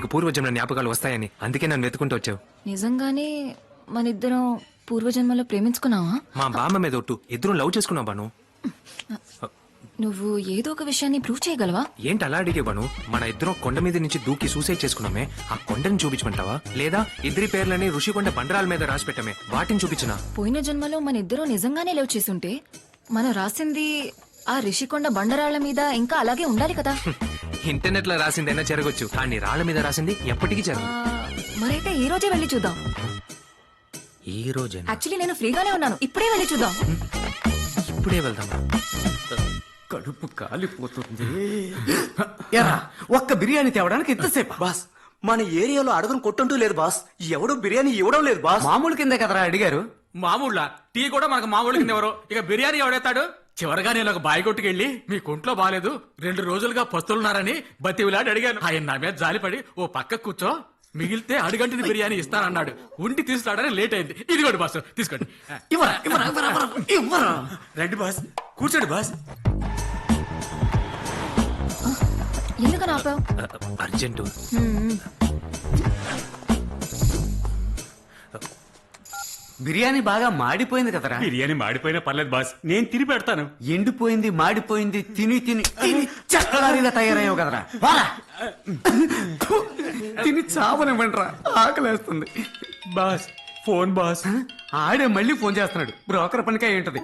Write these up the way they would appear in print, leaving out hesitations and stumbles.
నీకు పూర్వజన్మ జ్ఞాపకాలు వస్తాయని, అందుకే నన్ను వెతుకుంటూ వచ్చావు. నిజంగానే మనిద్దరం పూర్వజన్మలో ప్రేమించుకున్నావా? మా బామ్మ మీద ఒట్టు, ఇద్దరం లవ్ చేసుకున్నావు బాను. నువ్వు ఏదో ఒక విషయాన్ని ప్రూవ్ చేయగలవా? ఏంటి అలా అడిగే బాను? మన ఇద్దరం కొండ మీద నుంచి దూకి సూసైడ్ చేసుకున్నామే, ఆ కొండని చూపించమంటావా? లేదా ఇద్దరి పేర్లని ఋషికొండ బండరాల మీద రాసి పెట్టమే, వాటిని చూపించినా? పోయిన జన్మలో మన ఇద్దరం నిజంగానే లవ్ చేసుంటే మనం రాసింది ఆ రిషికొండ బండరాళ్ల మీద ఇంకా అలాగే ఉండాలి కదా. ఇంటర్నెట్ లో రాసిందైనా జరగచ్చు, కానీ రాళ్ల మీద రాసింది ఎప్పటికీ జరగదు. మరైతే ఈ రోజే వెళ్ళి చూద్దాం. ఈ రోజే? యాక్చువల్లీ నేను ఫ్రీగానే ఉన్నాను, ఇప్పుడే వెళ్ళి చూద్దాం. ఇప్పుడే వెళ్దామా? కడుపు కాలిపోతుంది. ఎరా ఒక్క బిర్యానీ తేవడానికి ఎంతసేపు? బాస్, మన ఏరియాలో అడగను కొట్టంటూ లేదు బాస్. ఎవడు బిర్యానీ ఇవ్వడం లేదు బాస్. మామూలు కిందే కదరా అడిగారు. మామూళ్ళ టీ కూడా మనకు మామూలు కింద ఎవరు, ఇక బిర్యానీ ఎవడెత్తాడు? చివరిగా నేను ఒక బాయి కొట్టుకెళ్ళి మీ కుంట్లో బాలేదు, 2 రోజులుగా పస్తులున్నారని బతివిలాడి అడిగాను. ఆయన నా మీద జాలిపడి ఓ పక్క కూర్చో, మిగిలితే అడుగంటిని బిర్యానీ ఇస్తానన్నాడు. ఉండి తీసుకురావడానికి లేట్ అయింది. ఇదిగోండి బాస్, తీసుకోండి. ఇవ్వరా రండి బాస్, కూర్చోండి బాస్. ఎందుకని ఆపావు? అర్జెంటు. బిర్యానీ బాగా మాడిపోయింది కదరా. బిర్యానీ మాడిపోయినా పర్లేదు బాస్, నేను తిరిగి పెడతాను. ఎండిపోయింది, మాడిపోయింది, తిని తిని తిని చక్కగా తయారయ్యావు కదరా. వారా. తిని చావనివ్వండిరా, ఆకలేస్తుంది. Boss phone boss. ఆడే మళ్ళీ ఫోన్ చేస్తున్నాడు. బ్రోకర్ పనికే ఏంటది.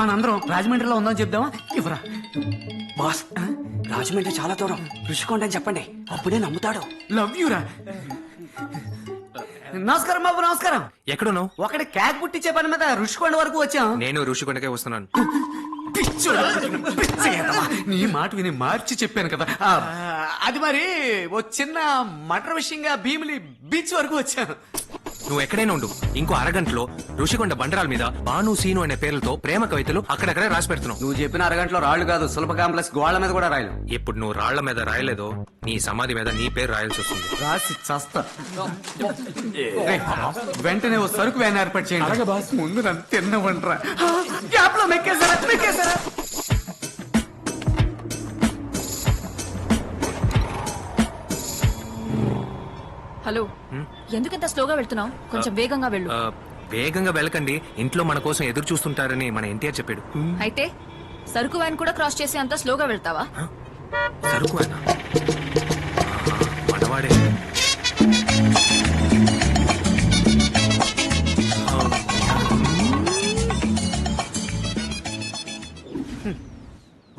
మనందరం రాజమండ్రిలో ఉందని చెప్దామా? ఇవ్వరా. బాస్, రాజమండ్రి చాలా దూరం, ఋషికొండ అని చెప్పండి, అప్పుడే నమ్ముతాడు. లవ్ యూ రా. నమస్కారం బాబు, నమస్కారం. ఎక్కడున్నావు? ఒకటి క్యాక్ పుట్టించే పని మీద ఋషికొండ వరకు వచ్చాం. నేను ఋషికొండకే వస్తున్నాను. నీ మాట విని మార్చి చెప్పాను కదా. అది మరి ఓ చిన్న మటర్ విషయంగా భీమిలి బీచ్ వరకు వచ్చాను. నువ్వు ఎక్కడైనా ఉండు, ఇంకో అరగంటలో ఋషికొండ బండరాల మీద బాను సీను అనే పేర్లతో ప్రేమ కవితలు అక్కడక్కడే రాసి పెడుతున్నావు. నువ్వు చెప్పిన అరగంటలో రాళ్లు కాదు, సులభ కాంప్లెక్స్ గోళ్ల మీద కూడా రాయలు. ఇప్పుడు నువ్వు రాళ్ల మీద రాయలేదో, నీ సమాధి మీద నీ పేరు రాయాల్సి వస్తుంది. రాసి చస్తా. వెంటనే ఓ సరుకు వ్యాన్ ఏర్పాటు చేయండి. ముందు నన్ను తిన్నవంటరా. గ్యాప్ లో మెక్కేసారా? హలో, ఎందుకంత స్లోగా వెళ్తున్నావు? కొంచెం వేగంగా వెళ్ళు. వేగంగా వెళ్ళకండి, ఇంట్లో మన కోసం ఎదురు చూస్తుంటారని మన ఎన్టీఆర్ చెప్పాడు. అయితే సరుకు వ్యాన్ కూడా క్రాస్ చేసి అంత స్లోగా వెళ్తావా? సరుకు అన్న మనవాడే.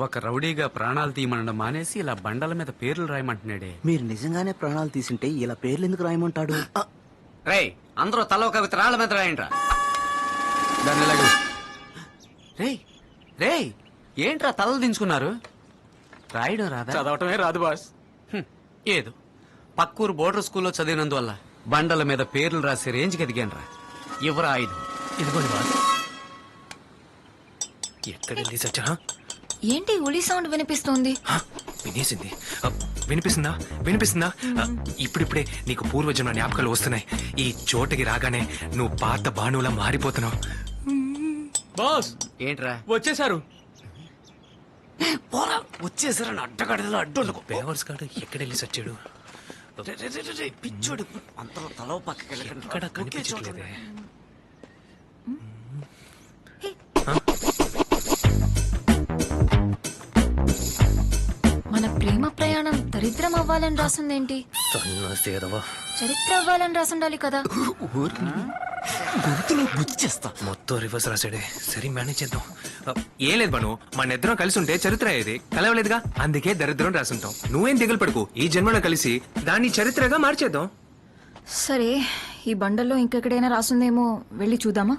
ఒక రౌడీగా ప్రాణాలు తీయమనడం మానేసి ఇలా బండల మీద పేర్లు రాయమంటున్నాడే. మీరు నిజంగానే ప్రాణాలు తీసుంటే ఇలా పేర్లు ఎందుకు రాయమంటాడు? రేయ్, అందరూ తల ఒక రాళ్ల మీద రాయండ్రా. రేయ్ రేయ్, ఏంట్రా తలలు దించుకున్నారు? రాయడం రాదా? చదవటమే రాదు బాస్. ఏదో పక్కూరు బోర్డర్ స్కూల్లో చదివినందువల్ల బండల మీద పేర్లు రాసే రేంజ్కి ఎదిగానరా. ఎవరా ఆయుధం? ఇదిగోండి బాస్. ఎక్కడ వెళ్ళి సచ్చా? ఏంటి ఉలి సౌండ్ వినిపిస్తోంది? వినేసింది. వినిపిస్తుందా? ఇప్పుడిప్పుడే నీకు పూర్వజన్మ జ్ఞాపకాలు వస్తున్నాయి. ఈ చోటకి రాగానే నువ్వు పాత బాణువులా మారిపోతున్నావు. బాస్ ఏంట్రా వచ్చేసారు? పోరా, వచ్చేసరని అడ్డగడలో అడ్డు. బేవర్స్ గాడు ఎక్కడెళ్ళి సచ్చాడు? పిచ్చోడు అంతలో తల పక్కకి ఎక్కడ కనిపించట్లేదే. మన ప్రేమ ప్రయాణం దరిద్రం అవ్వాలని రాసిందేంటి? చరిత్ర అవ్వాలని రాసుండాలి కదా. మొత్తం రివర్స్ రాసాడే. సరే మేనేజ్ చేద్దాం. ఏం లేదు బాను, మన ఇద్దరం కలిసి ఉంటే చరిత్ర అయ్యేది, కలవలేదుగా, అందుకే దరిద్రం రాసుంటాం. నువ్వేం దిగులు పడుకు, ఈ జన్మలో కలిసి దాన్ని చరిత్రగా మార్చేద్దాం. సరే, ఈ బండల్లో ఇంకెక్కడైనా రాసుందేమో, వెళ్ళి చూద్దామా?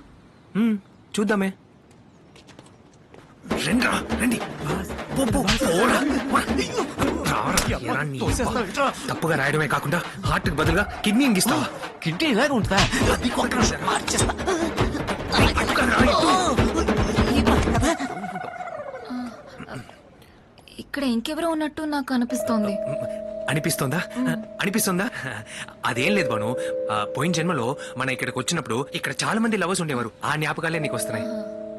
చూద్దామే. రండి. తప్పుగా రాయడమే కాకుండా హార్ట్ కి బదులుగా కిడ్నీ ఇంగిస్తావా? కిడ్నీ ఇలాగే ఉంటుందా? ఇక్కడ ఇంకెవరో ఉన్నట్టు నాకు అనిపిస్తోంది. అనిపిస్తుందా? అదేం లేదు బాను, పోయిన జన్మలో మన ఇక్కడికి వచ్చినప్పుడు ఇక్కడ చాలా మంది లవర్స్ ఉండేవారు. ఆ జ్ఞాపకాలే నీకు వస్తున్నాయి.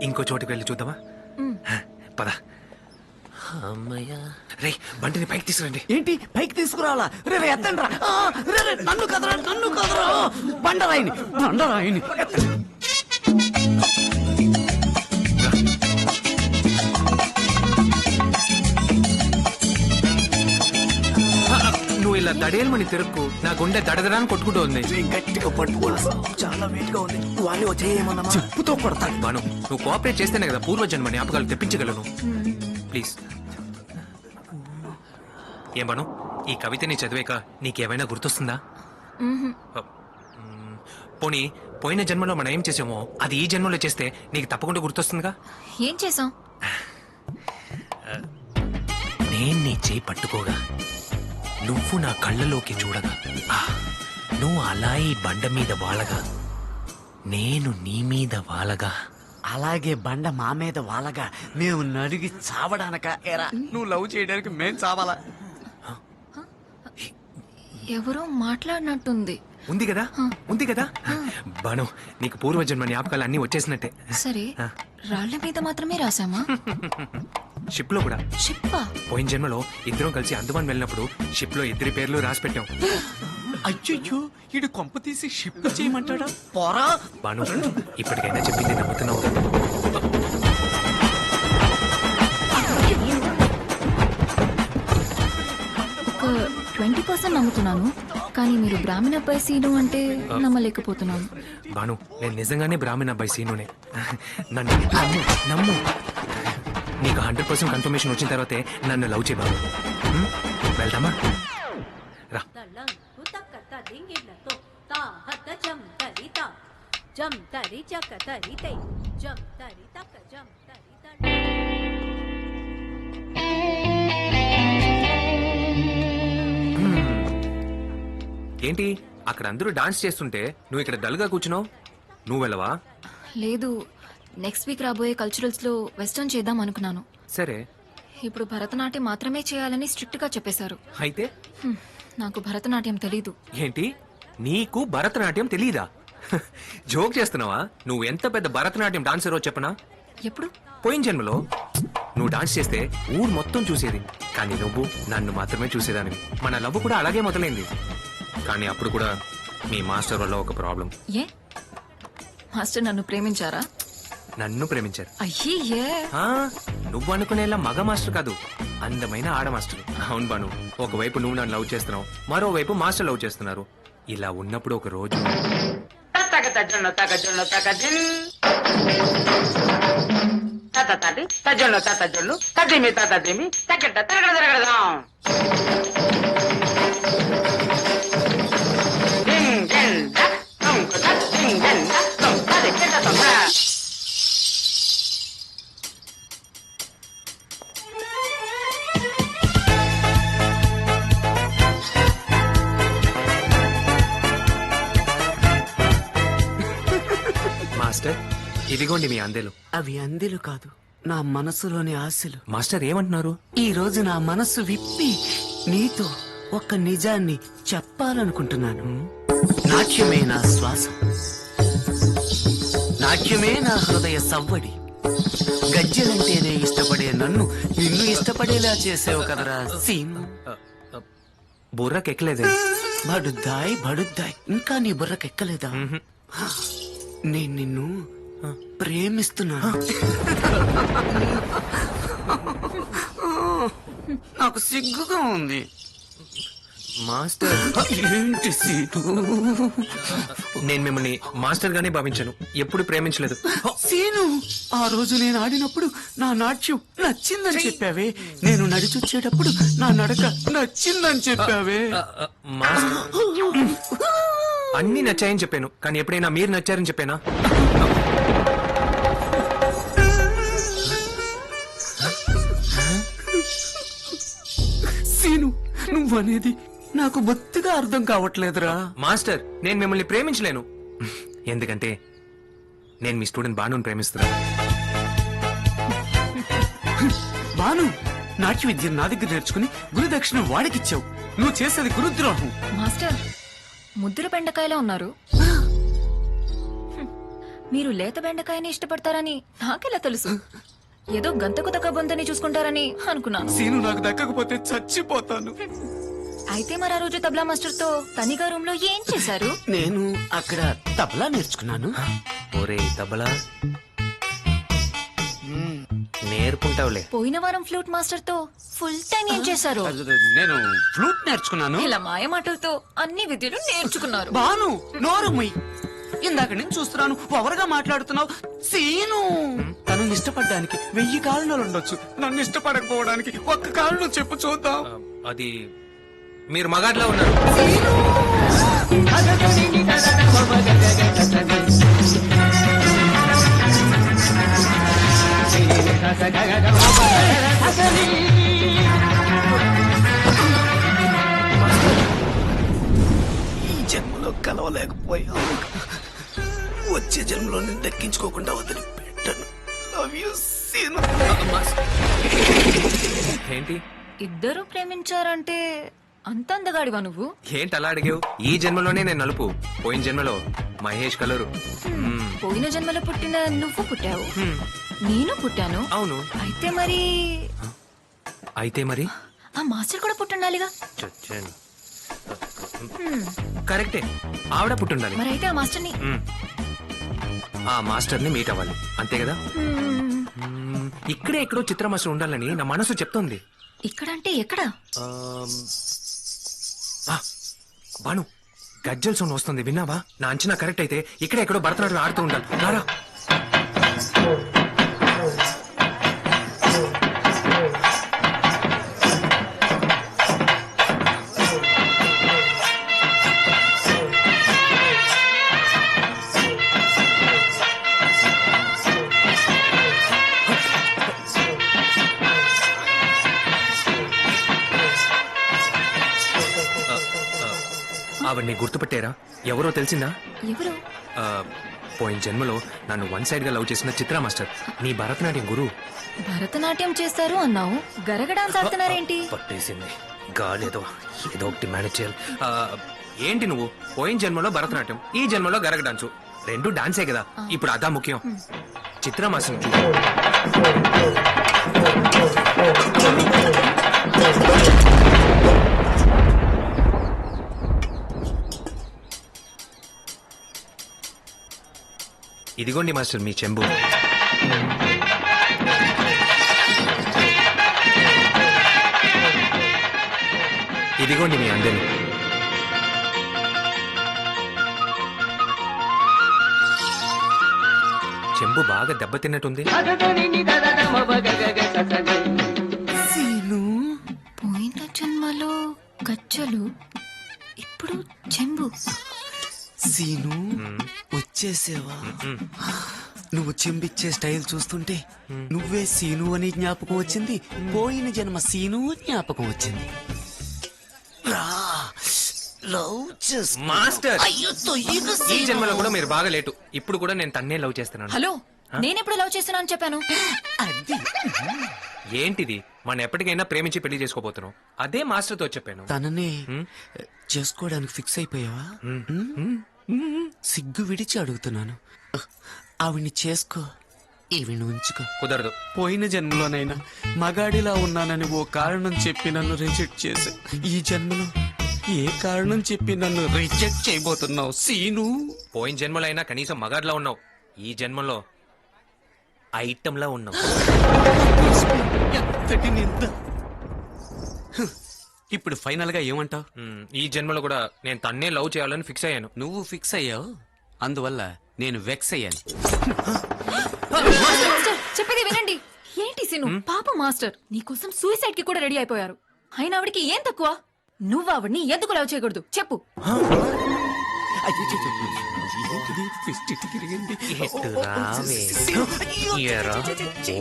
ఇంకో చోటుకి వెళ్ళి చూద్దామా? పద. అమ్మయ్యా రే బండిని పైకి తీసుకురండి. ఏంటి పైకి తీసుకురావాలా? రే రే, ఎత్తండి రా. రే రే, నన్ను కదరా, నన్ను కదరా. బండరాయిని బండరాయిని ఎత్తండి. నువ్వు ఇలా దడేలమని తిరుక్కు నా గుండె దడదడాన్ని కొట్టుకుంటూ ఉంది. గట్టిగా పట్టుకోవాలి చాలా వెయిట్ గా ఉంది. వాళ్ళు వచ్చేయమన్నా చెప్పుతో కొడతాను. బాను నువ్వు కోఆపరేట్ చేస్తేనే కదా పూర్వజన్మ జ్ఞాపకాలు తెప్పించగలను. ప్లీజ్ ఏం బాను ఈ కవితని చదివాక నీకేమైనా గుర్తొస్తుందా? పోనీ పోయిన జన్మలో మనం ఏం చేసామో అది ఈ జన్మలో చేస్తే నీకు తప్పకుండా గుర్తొస్తుందిగా. ఏం చేసాం? నేను నీ చేయి పట్టుకోగా నువ్వు నా కళ్ళలోకి చూడగా నువ్వు అలా ఈ బండ మీద వాలగా నేను నీ మీద వాలగా అలాగే బండ మా మీద వాళ్ళగా మేము నడిగి చావడానక ఎరా నువ్వు లవ్ చేయడానికి మేం చావాలా? ఎవరో మాట్లాడినట్టుంది. ఉంది కదా ఉంది కదా బాను నీకు పూర్వజన్మ జ్ఞాపకాలు అన్నీ వచ్చేసినట్టే. సరే, రాళ్ల మీద మాత్రమే రాసామా? షిప్ లో కూడా. షిప్పా? పోయిన జన్మలో ఇద్దరం కలిసి అండమాన్ వెళ్ళినప్పుడు షిప్ లో ఇద్దరి పేర్లు రాసి పెట్టాం. అయ్యో ఇడు కొంప తీసి షిఫ్ట్ చేయమంటాడా? పోరా బాను ఇప్పటికైనా చెప్పింది నమ్ముతున్నావు కదా? ఒక 20% నమ్ముతున్నాను, కానీ మీరు బ్రాహ్మణ అబ్బాయి సీను అంటే నమ్మలేకపోతున్నాను. బాను నేను నిజంగానే బ్రాహ్మణ అబ్బాయి సీనునే. నన్ను నమ్ము నమ్ము. నీకు 100% కన్ఫర్మేషన్ వచ్చిన తర్వాతే నన్ను లవ్ చేయ బాను. వెళ్దామా? రా. ఏంటి అక్కడ అందరూ డాన్స్ చేస్తుంటే నువ్వు ఇక్కడ డల్గా కూర్చున్నావు? నువ్వు వెళ్ళవా? లేదు, నెక్స్ట్ వీక్ రాబోయే కల్చరల్స్ లో వెస్టర్న్ చేద్దాం అనుకున్నాను. సరే ఇప్పుడు భరతనాట్యం మాత్రమే చేయాలని స్ట్రిక్ట్ గా చెప్పేశారు. అయితే నాకు భరతనాట్యం తెలీదు. ఏంటి నీకు భరతనాట్యం తెలీదా? జోక్ చేస్తున్నావా? నువ్వు ఎంత పెద్ద భరతనాట్యం డాన్సరో చెప్పనా? ఎప్పుడు? పోయిన జన్మలో నువ్వు డాన్స్ చేస్తే ఊరు మొత్తం చూసేది, కానీ నువ్వు నన్ను మాత్రమే చూసేదానివి. మన లవ్ కూడా అలాగే మొదలైంది, కానీ అప్పుడు కూడా మీ మాస్టర్ వల్ల ఒక ప్రాబ్లం. ఏ మాస్టర్ నన్ను ప్రేమించారా? నన్ను ప్రేమించారు. అయ్యే, నువ్వు అనుకునేలా మగ మాస్టర్ కాదు, అందమైన ఆడ మాస్టర్. అవును బాను, ఒకవైపు నువ్వు నన్ను లవ్ చేస్తున్నావు, మరోవైపు మాస్టర్ లవ్ చేస్తున్నారు. ఇలా ఉన్నప్పుడు ఒక రోజు మాస్టర్ ఇదిగోండి మీ అందెలు. అవి అందెలు కాదు, నా మనసులోని ఆశలు. మాస్టర్ ఏమంటున్నారు? ఈ రోజు నా మనస్సు విప్పి నీతో ఒక నిజాన్ని చెప్పాలనుకుంటున్నాను. నాట్యమే నా శ్వాస, నాట్యమే నా హృదయ సవ్వడి. గజ్జెలంటేనే ఇష్టపడే నన్ను నిన్ను ఇష్టపడేలా చేసావు కదరా సీను. బుర్రకెక్కలేదే. బడుద్దాయ్ బడుద్దాయ్, ఇంకా నీ బుర్రకెక్కలేదా? నేను నిన్ను ప్రేమిస్తున్నా. నాకు సిగ్గుగా ఉంది. మాస్టర్ ఏంటి సీను? నేను మిమ్మల్ని మాస్టర్ గానే భావించాను, ఎప్పుడు ప్రేమించలేదు. సీను, ఆ రోజు నేను ఆడినప్పుడు నా నాట్యం నచ్చిందని చెప్పావే. నేను నడిచొచ్చేటప్పుడు నా నడక నచ్చిందని చెప్పావే. మాస్టర్ అన్ని నచ్చాయని చెప్పాను, కానీ ఎప్పుడైనా మీరు నచ్చారని చెప్పానా? సీను, నువ్వనేది నాకు బొత్తిగా అర్థం కావట్లేదురా. మాస్టర్ నేను మిమ్మల్ని ప్రేమించలేను, ఎందుకంటే నేను మీ స్టూడెంట్ బానుని ప్రేమిస్తున్నాను. బాను, నాట్య విద్య నా దగ్గర నేర్చుకుని గురుదక్షిణ వాడికిచ్చావు. నువ్వు చేసేది గురుద్రోహం. మాస్టర్ ముద్దుల బెండకాయలో ఉన్నారు. మీరు లేత బెండకాయని ఇష్టపడతారని నాకెలా తెలుసు? ఏదో గంతకు తగ్గ బొంతని చూసుకుంటారని అనుకున్నాను. సీను నాకు దక్కకపోతే చచ్చిపోతాను. అయితే మరి ఆ రోజు తబలా మాస్టర్ తో తనిగా రూమ్ లో ఏం చేశారు? నేను అక్కడ తబలా నేర్చుకున్నాను. ఒరే తబలా నేర్పుంటావులే. పోయిన వారం ఫ్లూట్ మాస్టర్ తో ఫుల్ టైం ఏం చేశారు? నేను ఫ్లూట్ నేర్చుకున్నాను. ఇలా మాయ మాటలతో అన్ని విద్యలు నేర్చుకున్నారు. బాను నోరు ముయ్. ఇందాక నేను చూస్తున్నాను పవర్గా మాట్లాడుతున్నావు. సీను తనని ఇష్టపడడానికి 1000 కారణాలు ఉండొచ్చు. నన్ను ఇష్టపడకపోవడానికి ఒక్క కారణం చెప్పు చూద్దాం. అది మీరు మగాడ్లా ఉన్నారు. ఈ జన్మలో కలవలేకపోయా, వచ్చే జన్మలో నేను దక్కించుకోకుండా వదిలిపెట్టాను. Love you Seenu. ఏంటి ఇద్దరు ప్రేమించారంటే అంత అందగాడివా నువ్వు? ఏంటి అలా అడిగావు? ఈ జన్మలోనే నేను నలుపు, పోయిన జన్మలో మహేష్ కలరు. పోయిన జన్మలో పుట్టిన నువ్వు పుట్టావు, నేను పుట్టాను. అవును. అయితే మరి ఆ మాస్టర్ కూడా పుట్టుండాలిగా. చచ్చాను. కరెక్టే, ఆవిడ పుట్టుండాలి. మరి అయితే ఆ మాస్టర్ని ఆ మాస్టర్ ని మీట్ అవ్వాలి, అంతే కదా? ఇక్కడే ఎక్కడో చిత్ర మాస్టర్ ఉండాలని నా మనసు చెప్తోంది. ఇక్కడంటే ఎక్కడ? బాను, గజ్జల్ సౌండ్ వస్తుంది, విన్నావా? నా అంచనా కరెక్ట్ అయితే ఇక్కడే ఎక్కడో భరతనాట్యం ఆడుతూ ఉండాలి. రారా. ఆవిడ్ని గుర్తుపట్టారా? ఎవరో తెలిసిందా? ఎవరు? ఆ, పోయిన జన్మలో నన్ను వన్ సైడ్ గా లవ్ చేసిన చిత్రా మాస్టర్, నీ భరతనాట్యం గురువు. భరతనాట్యం చేస్తారు అన్నావు, గరగ డాన్స్ ఆడుతున్నారేంటి? పట్టేసింది గాలేదో, ఏదో ఒకటి మేనేజ్ చేయాలి. ఏంటి నువ్వు? పోయిన జన్మలో భరతనాట్యం, ఈ జన్మలో గరగ డాన్సు, రెండు డాన్సే కదా. ఇప్పుడు అదా ముఖ్యం. చిత్రా మాస్టర్ ఇదిగోండి మాస్టర్ మీ చెంబు. ఇదిగోండి మీ అందరి. చెంబు బాగా దెబ్బతిన్నట్టుంది. సీను పోయిన జన్మలో గజ్జలు, ఇప్పుడు చెంబు. సీను వచ్చేసేవా? నువ్వు చెంబిచ్చే స్టైల్ చూస్తుంటే నువ్వే సీను అని జ్ఞాపకం వచ్చింది, పోయిన జన్మ సీను జ్ఞాపకం వచ్చింది. రా, లవ్ చేస్తా. మాస్టర్, అయ్యో, తొయ్యగా ఈ సీను. జన్మలో కూడా మీరు బాగా లేటు. ఇప్పుడు కూడా నేను తన్నే లవ్ చేస్తున్నాను. హలో, నేనెప్పుడు లవ్ చేస్తున్నాను చెప్పాను? అది ఏంటిది? మనం ఎప్పటికైనా ప్రేమించి పెళ్లి చేసుకోబోతున్నాం, అదే మాస్టర్ తో చెప్పాను. తననే చేసుకోవడానికి ఫిక్స్ అయిపోయావా? సిగ్గు విడిచి అడుగుతున్నాను. ఆవిడ్ని చేసుకో, ఈవిని ఉంచుకో. కుదరదు. పోయిన జన్మలోనైనా మగాడిలా ఉన్నానని ఓ కారణం చెప్పి నన్ను రిజెక్ట్ చేశా. ఈ జన్మలో ఏ కారణం చెప్పి నన్ను రిజెక్ట్ చేయబోతున్నావు సీను? పోయిన జన్మలో అయినా కనీసం మగాడ్లా ఉన్నావు, ఈ జన్మలో ఐటంలా ఉన్నావు. ఎంతటి నింద. ఇప్పుడు ఫైనల్ గా ఏమంటావు? ఈ జన్మలో కూడా నేను తన్నే లవ్ చేయాలని ఫిక్స్ అయ్యాను. నువ్వు ఫిక్స్ అయ్యావు, అందువల్ల నేను వెక్స్ అయ్యాను. మాస్టర్, చెప్పేది వినండి. ఏంటి సీను, పాప మాస్టర్ నీకోసం సూసైడ్ కి కూడా రెడీ అయిపోయారు. అయినా ఆవిడికి ఏం తక్కువ? నువ్వు ఆవిడ్ని ఎందుకు లవ్ చేయకూడదు చెప్పు.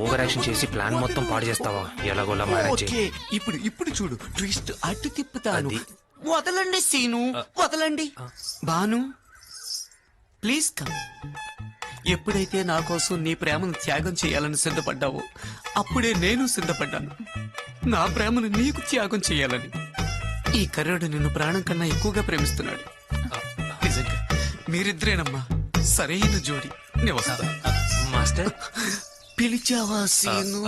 ఓవర్ యాక్షన్ చేసి ప్లాన్ మొత్తం పాడు చేస్తావా? ఎలాగోలా మేనేజ్ చేయి. ఇప్పుడు చూడు, ట్విస్ట్ అటు తిప్పుతాను. వదలండి సీను, వదలండి. Banu please come. ఎప్పుడైతే నా కోసం నీ ప్రేమను త్యాగం చేయాలని సిద్ధపడ్డావో అప్పుడే నేను సిద్ధపడ్డాను నా ప్రేమను నీకు త్యాగం చేయాలని. ఈ కర్రుడు నిన్ను ప్రాణం కన్నా ఎక్కువగా ప్రేమిస్తున్నాడు. నిజంగా మీరిద్దరేనమ్మా సరైన జోడి. నేను వస్తా. మాస్టర్, పిలిచావా సీను?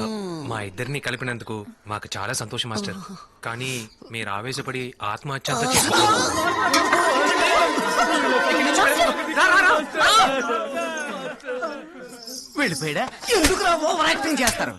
మా ఇద్దరిని కలిపినందుకు మాకు చాలా సంతోషం మాస్టర్ కానీ మీరు ఆవేశపడి ఆత్మహత్య అంతా వెళ్ళిపోయాడా? ఎందుకు ఓవర్ యాక్టింగ్ చేస్తారు?